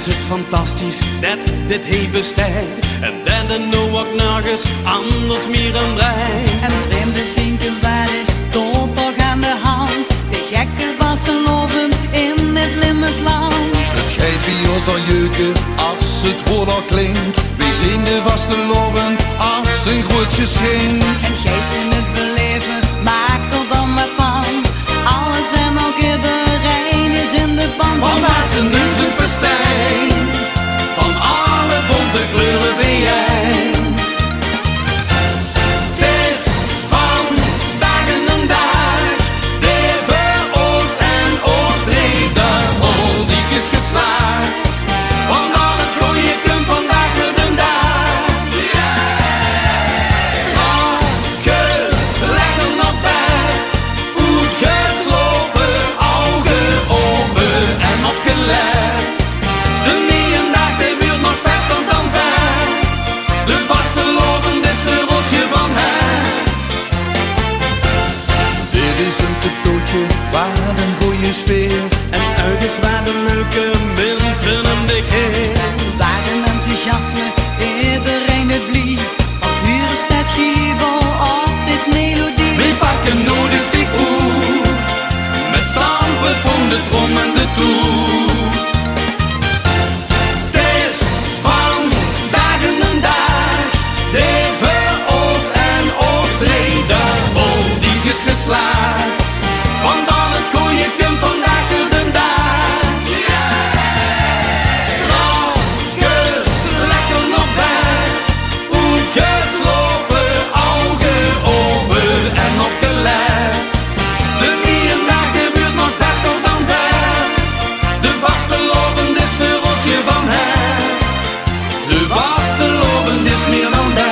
is het fantastisch dat dit heeft bestaat en dat er nou ook nergens anders meer aan draait. En vreemde denken, waar is tot toch aan de hand? De gekke wassen lopen in het Limmersland. Het geit bij ons al jeuken als het woord al klinkt. Wij zien de vaste loven als een groot geschenk. En gij in het beleven, maakt er dan wat van. Alles en ook iedereen is in de band. Van waar ze nu zijn festijn, van alle bonte kleuren ben jij. Het is van dag en dag, de voor ons en optreden, al die is geslaagd. Want al het goeie komt vandaag de dag. Strakjes, leggen op bed, goed geslopen, ogen open en opgelet. De nieuwendag, die wordt nog vetter dan vet. De vaste lopen is voor ons je van het. Dit is een cadeautje waar een goeie sfeer. En uit is waar de leuke mensen en de heer. Waar een enthousiasme, iedereen het blieb. Want huur is het giebel, op is melodie. We pakken nodig die oer, met stampen van de trom en de toet. Het is van dagen en dag, de voor ons en optreden, al die is geslaagd. Want al het goeie komt vandaag de dag. Strakjes, lekker op bed, goed geslopen, ogen open en opgelet. De nieuwendag gebeurt nog vetter dan vet. De vaste lopen is voor ons je van het. De vaste lopen is meer dan dat.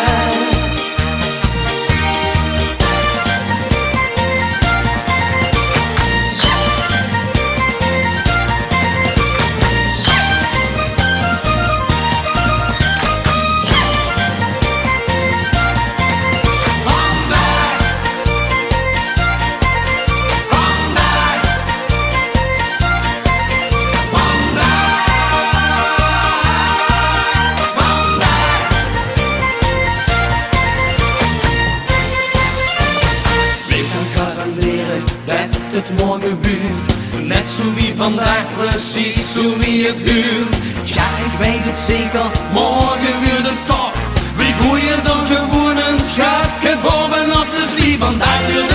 Het morgen gebeurt, net zo wie vandaag, precies zo wie het huurt. Tja, ik weet het zeker, morgen weer de top. We gooien dan gewoon een schapje bovenop, dus wie vandaag weer